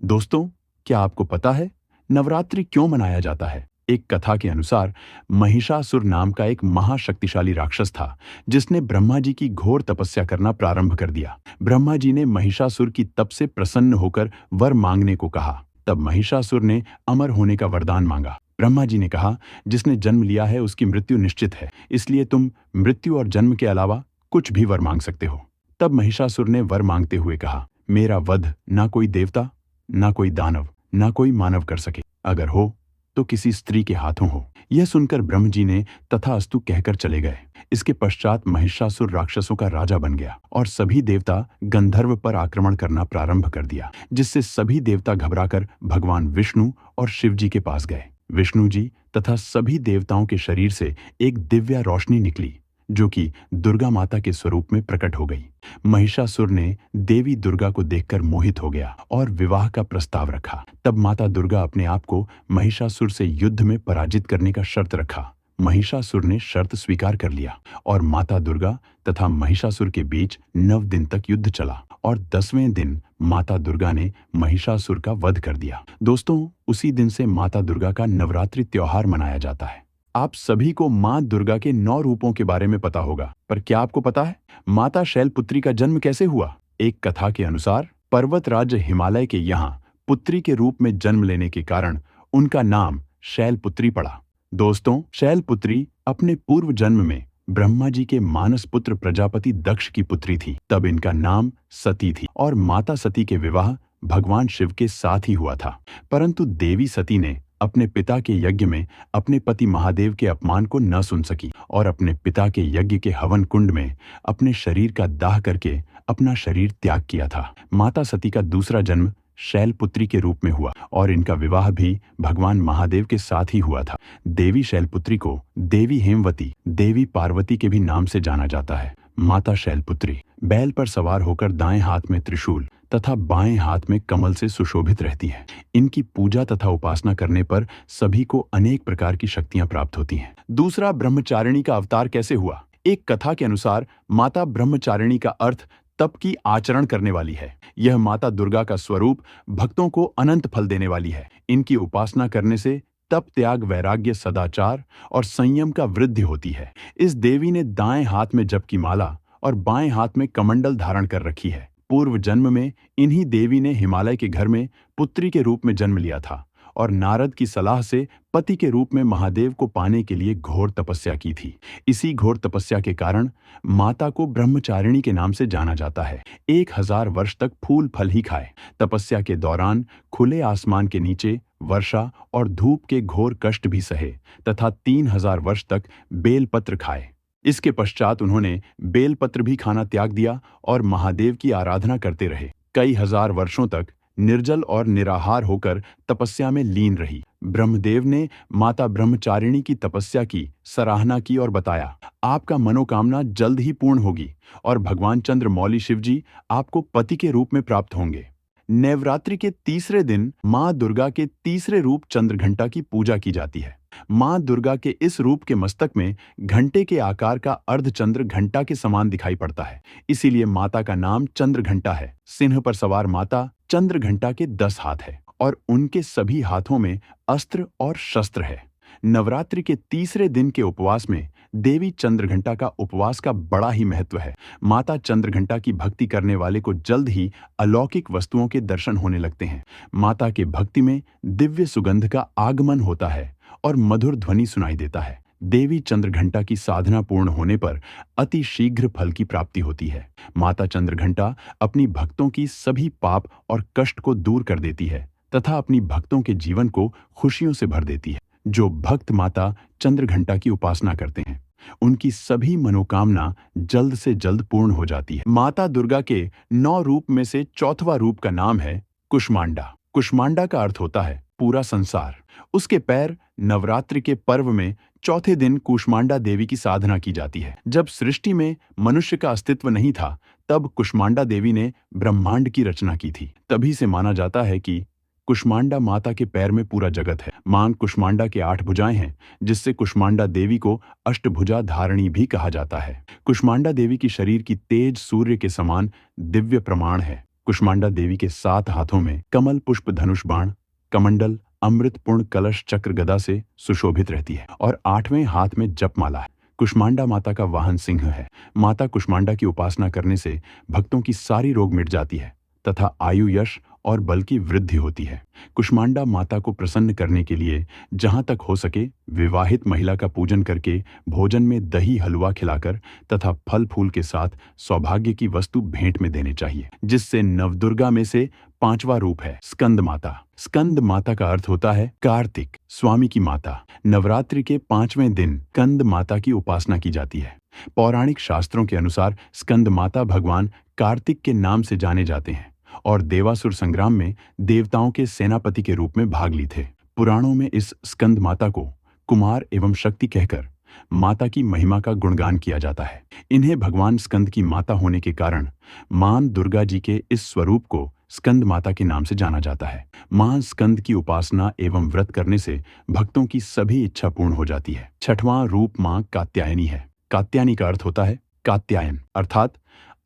दोस्तों, क्या आपको पता है नवरात्रि क्यों मनाया जाता है? एक कथा के अनुसार महिषासुर नाम का एक महाशक्तिशाली राक्षस था जिसने ब्रह्मा जी की घोर तपस्या करना प्रारंभ कर दिया। ब्रह्मा जी ने महिषासुर की तप से प्रसन्न होकर वर मांगने को कहा। तब महिषासुर ने अमर होने का वरदान मांगा। ब्रह्मा जी ने कहा, जिसने जन्म लिया है उसकी मृत्यु निश्चित है, इसलिए तुम मृत्यु और जन्म के अलावा कुछ भी वर मांग सकते हो। तब महिषासुर ने वर मांगते हुए कहा, मेरा वध ना कोई देवता, ना कोई दानव, ना कोई मानव कर सके। अगर हो तो किसी स्त्री के हाथों हो। यह सुनकर ब्रह्म जी ने तथास्तु कहकर चले गए। इसके पश्चात महिषासुर राक्षसों का राजा बन गया और सभी देवता गंधर्व पर आक्रमण करना प्रारंभ कर दिया, जिससे सभी देवता घबराकर भगवान विष्णु और शिव जी के पास गए। विष्णु जी तथा सभी देवताओं के शरीर से एक दिव्य रोशनी निकली जो कि दुर्गा माता के स्वरूप में प्रकट हो गई। महिषासुर ने देवी दुर्गा को देखकर मोहित हो गया और विवाह का प्रस्ताव रखा। तब माता दुर्गा अपने आप को महिषासुर से युद्ध में पराजित करने का शर्त रखा। महिषासुर ने शर्त स्वीकार कर लिया और माता दुर्गा तथा महिषासुर के बीच 9 दिन तक युद्ध चला और 10वें दिन माता दुर्गा ने महिषासुर का वध कर दिया। दोस्तों, उसी दिन से माता दुर्गा का नवरात्रि त्योहार मनाया जाता है। आप सभी को मां दुर्गा के 9 रूपों के बारे में पता होगा, पर क्या आपको पता है माता शैलपुत्री का जन्म कैसे हुआ? एक कथा के अनुसार पर्वत राज्य हिमालय के यहाँ पुत्री के रूप में जन्म लेने के कारण उनका नाम शैलपुत्री पड़ा। दोस्तों, शैलपुत्री अपने पूर्व जन्म में ब्रह्मा जी के मानस पुत्र प्रजापति दक्ष की पुत्री थी। तब इनका नाम सती थी और माता सती के विवाह भगवान शिव के साथ ही हुआ था। परंतु देवी सती ने अपने पिता के यज्ञ में अपने पति महादेव के अपमान को न सुन सकी और अपने पिता के यज्ञ के हवन कुंड में अपने शरीर का दाह करके अपना शरीर त्याग किया था। माता सती का दूसरा जन्म शैलपुत्री के रूप में हुआ और इनका विवाह भी भगवान महादेव के साथ ही हुआ था। देवी शैलपुत्री को देवी हेमवती, देवी पार्वती के भी नाम से जाना जाता है। माता शैलपुत्री बैल पर सवार होकर दाएं हाथ में त्रिशूल तथा बाएं हाथ में कमल से सुशोभित रहती है। इनकी पूजा तथा उपासना करने पर सभी को अनेक प्रकार की शक्तियां प्राप्त होती हैं। दूसरा, ब्रह्मचारिणी का अवतार कैसे हुआ? एक कथा के अनुसार माता ब्रह्मचारिणी का अर्थ तप की आचरण करने वाली है। यह माता दुर्गा का स्वरूप भक्तों को अनंत फल देने वाली है। इनकी उपासना करने से तप, त्याग, वैराग्य, सदाचार और संयम का वृद्धि होती है। इस देवी ने दाएं हाथ में जप की माला और बाएं हाथ में कमंडल धारण कर रखी है। पूर्व जन्म में इन्हीं देवी ने हिमालय के घर में पुत्री के रूप में जन्म लिया था और नारद की सलाह से पति के रूप में महादेव को पाने के लिए घोर तपस्या की थी। इसी घोर तपस्या के कारण माता को ब्रह्मचारिणी के नाम से जाना जाता है। 1000 वर्ष तक फूल फल ही खाए। तपस्या के दौरान खुले आसमान के नीचे वर्षा और धूप के घोर कष्ट भी सहे तथा 3000 वर्ष तक बेलपत्र खाए। इसके पश्चात उन्होंने बेलपत्र भी खाना त्याग दिया और महादेव की आराधना करते रहे। कई हजार वर्षों तक निर्जल और निराहार होकर तपस्या में लीन रही। ब्रह्मदेव ने माता ब्रह्मचारिणी की तपस्या की सराहना की और बताया, आपका मनोकामना जल्द ही पूर्ण होगी और भगवान चंद्रमौली शिव जी आपको पति के रूप में प्राप्त होंगे। नवरात्रि के तीसरे दिन मां दुर्गा के तीसरे रूप चंद्रघंटा की पूजा की जाती है। मां दुर्गा के इस रूप के मस्तक में घंटे के आकार का अर्धचंद्र घंटा के समान दिखाई पड़ता है, इसीलिए माता का नाम चंद्रघंटा है। सिंह पर सवार माता चंद्रघंटा के 10 हाथ है और उनके सभी हाथों में अस्त्र और शस्त्र है। नवरात्रि के तीसरे दिन के उपवास में देवी चंद्रघंटा का उपवास का बड़ा ही महत्व है। माता चंद्रघंटा की भक्ति करने वाले को जल्द ही अलौकिक वस्तुओं के दर्शन होने लगते हैं। माता के भक्ति में दिव्य सुगंध का आगमन होता है और मधुर ध्वनि सुनाई देता है। देवी चंद्रघंटा की साधना पूर्ण होने पर अति शीघ्र फल की प्राप्ति होती है। माता चंद्रघंटा अपनी भक्तों की सभी पाप और कष्ट को दूर कर देती है तथा अपनी भक्तों के जीवन को खुशियों से भर देती है। जो भक्त माता चंद्रघंटा की उपासना करते हैं उनकी सभी मनोकामना जल्द से जल्द पूर्ण हो जाती है। माता दुर्गा के 9 रूप में से चौथवा रूप का नाम है कुष्मांडा। कुष्मांडा का अर्थ होता है पूरा संसार। उसके पैर नवरात्रि के पर्व में चौथे दिन कुष्मांडा देवी की साधना की जाती है। जब सृष्टि में मनुष्य का अस्तित्व नहीं था तब कुष्मांडा देवी ने ब्रह्मांड की रचना की थी। तभी से माना जाता है कि कुष्मांडा माता के पैर में पूरा जगत है। मां कुष्मांडा के 8 भुजाएं हैं, जिससे कुष्मांडा देवी को अष्टभुजा धारिणी भी कहा जाता है। कुष्मांडा देवी की शरीर की तेज सूर्य के समान दिव्य प्रमाण है। कुष्मांडा देवी के 7 हाथों में कमल पुष्प धनुष बाण कमंडल अमृत पूर्ण कलश चक्र गदा से सुशोभित रहती है और 8वें हाथ में जपमाला है। कुष्मांडा माता का वाहन सिंह है। माता कुष्मांडा की उपासना करने से भक्तों की सारी रोग मिट जाती है तथा आयु यश और बल की वृद्धि होती है। कुष्मांडा माता को प्रसन्न करने के लिए जहां तक हो सके विवाहित महिला का पूजन करके भोजन में दही हलवा खिलाकर तथा फल फूल के साथ सौभाग्य की वस्तु भेंट में देने चाहिए, जिससे नवदुर्गा में से 5वां रूप है स्कंद माता। स्कंद माता का अर्थ होता है कार्तिक, स्वामी की माता। नवरात्रि के 5वें दिन स्कंद माता की उपासना की जाती है। पौराणिक शास्त्रों के अनुसार स्कंद माता भगवान कार्तिक के नाम से जाने जाते हैं और देवासुर संग्राम में देवताओं के सेनापति के रूप में भाग ली थे। पुराणों में इस स्कंद माता को कुमार एवं शक्ति कहकर माता की महिमा का गुणगान किया जाता है। इन्हें भगवान स्कंद की माता होने के कारण मां दुर्गा जी के इस स्वरूप को स्कंद माता के नाम से जाना जाता है। मां स्कंद की उपासना एवं व्रत करने से भक्तों की सभी इच्छा पूर्ण हो जाती है। 6वां रूप मां कात्यायनी है। कात्यायनी का अर्थ होता है कात्यायन, अर्थात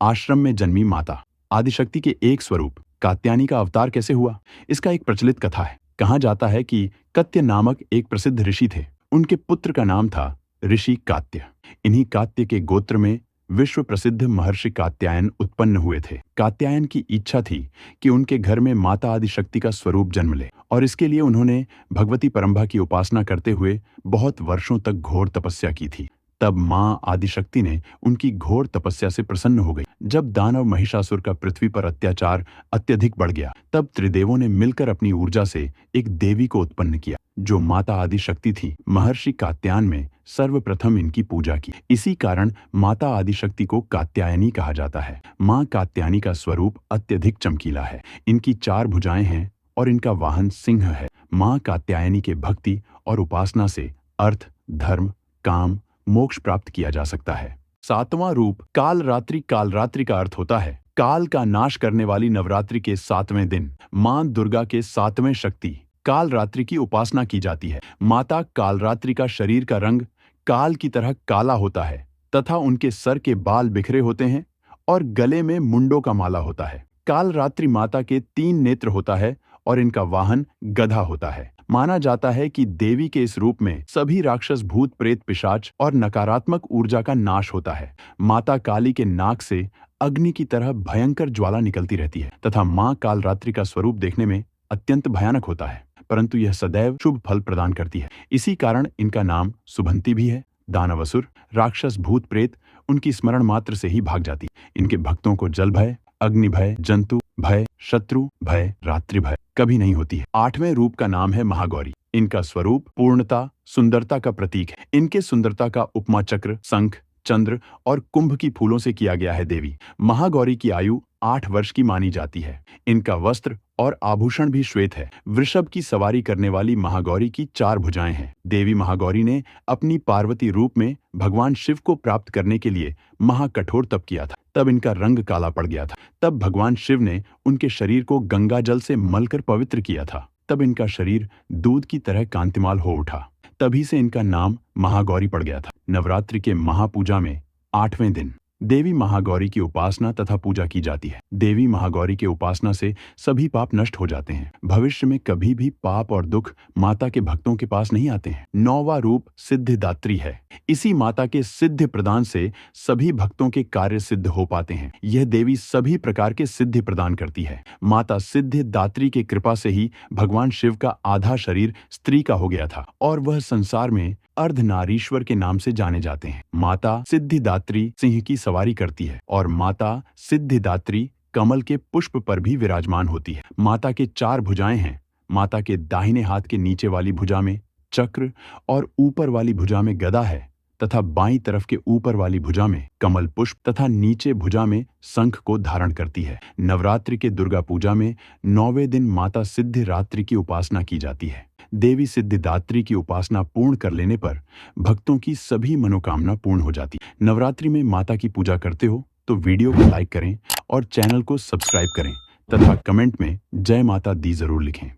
आश्रम में जन्मी माता। आदिशक्ति के एक स्वरूप कात्यायनी का अवतार कैसे हुआ, इसका एक प्रचलित कथा है। कहा जाता है कि कत्य नामक एक प्रसिद्ध ऋषि थे। उनके पुत्र का नाम था ऋषि कात्य। इन्हीं कात्य के गोत्र में विश्व प्रसिद्ध महर्षि कात्यायन उत्पन्न हुए थे। कात्यायन की इच्छा थी कि उनके घर में माता आदिशक्ति का स्वरूप जन्म ले और इसके लिए उन्होंने भगवती परंबा की उपासना करते हुए बहुत वर्षों तक घोर तपस्या की थी। तब मां आदिशक्ति ने उनकी घोर तपस्या से प्रसन्न हो गई। जब दानव महिषासुर का पृथ्वी पर अत्याचार अत्यधिक बढ़ गया, तब त्रिदेवों ने मिलकर अपनी ऊर्जा से एक देवी को उत्पन्न किया जो माता आदिशक्ति थी। महर्षि कात्यायन में सर्वप्रथम इनकी पूजा की। इसी कारण माता आदिशक्ति को कात्यायनी कहा जाता है। मां कात्यायनी का स्वरूप अत्यधिक चमकीला है। इनकी 4 भुजाएं हैं और इनका वाहन सिंह है। मां कात्यायनी के भक्ति और उपासना से अर्थ, धर्म, काम, मोक्ष प्राप्त किया जा सकता है। 7वां रूप कालरात्रि। कालरात्रि का अर्थ होता है काल का नाश करने वाली। नवरात्रि के 7वें दिन मां दुर्गा के 7वें शक्ति कालरात्रि की उपासना की जाती है। माता कालरात्रि का शरीर का रंग काल की तरह काला होता है तथा उनके सर के बाल बिखरे होते हैं और गले में मुंडों का माला होता है। कालरात्रि माता के 3 नेत्र होता है और इनका वाहन गधा होता है। माना जाता है कि देवी के इस रूप में सभी राक्षस, भूत, प्रेत, पिशाच और नकारात्मक ऊर्जा का नाश होता है। माता काली के नाक से अग्नि की तरह भयंकर ज्वाला निकलती रहती है तथा मां कालरात्रि का स्वरूप देखने में अत्यंत भयानक होता है, परंतु यह सदैव शुभ फल प्रदान करती है। इसी कारण इनका नाम सुभंती भी है। दानवसुर, राक्षस, भूत, प्रेत उनकी स्मरण मात्र से ही भाग जाती। इनके भक्तों को जल भय, अग्नि भय, जंतु भय, शत्रु भय, रात्रि भय कभी नहीं होती है। 8वें रूप का नाम है महागौरी। इनका स्वरूप पूर्णता, सुंदरता का प्रतीक है। इनके सुंदरता का उपमा चक्र, शंख, चंद्र और कुंभ की फूलों से किया गया है। देवी महागौरी की आयु 8 वर्ष की मानी जाती है। इनका वस्त्र और आभूषण भी श्वेत है। वृषभ की सवारी करने वाली महागौरी की 4 भुजाएं हैं। देवी महागौरी ने अपनी पार्वती रूप में भगवान शिव को प्राप्त करने के लिए महाकठोर तप किया था। तब इनका रंग काला पड़ गया था। तब भगवान शिव ने उनके शरीर को गंगा जल से मलकर पवित्र किया था। तब इनका शरीर दूध की तरह कांतिमाल हो उठा। तभी से इनका नाम महागौरी पड़ गया था। नवरात्रि के महापूजा में 8वें दिन देवी महागौरी की उपासना तथा पूजा की जाती है। देवी महागौरी के उपासना से सभी पाप नष्ट हो जाते हैं। भविष्य में कभी भी पाप और दुख माता के भक्तों के पास नहीं आते हैं। 9वां रूप सिद्धिदात्री है। इसी माता के सिद्धि प्रदान से सभी भक्तों के कार्य सिद्ध हो पाते हैं। यह देवी सभी प्रकार के सिद्धि प्रदान करती है। माता सिद्धिदात्री की कृपा से ही भगवान शिव का आधा शरीर स्त्री का हो गया था और वह संसार में अर्धनारीश्वर के नाम से जाने जाते हैं। माता सिद्धिदात्री सिंह की सवारी करती है और माता सिद्धिदात्री कमल के पुष्प पर भी विराजमान होती है। माता के 4 भुजाएं हैं। माता के दाहिने हाथ के नीचे वाली भुजा में चक्र और ऊपर वाली भुजा में गदा है तथा बाईं तरफ के ऊपर वाली भुजा में कमल पुष्प तथा नीचे भुजा में शंख को धारण करती है। नवरात्रि के दुर्गा पूजा में 9वें दिन माता सिद्धिरात्रि की उपासना की जाती है। देवी सिद्धिदात्री की उपासना पूर्ण कर लेने पर भक्तों की सभी मनोकामना पूर्ण हो जाती है। नवरात्रि में माता की पूजा करते हो तो वीडियो को लाइक करें और चैनल को सब्सक्राइब करें तथा कमेंट में जय माता दी जरूर लिखें।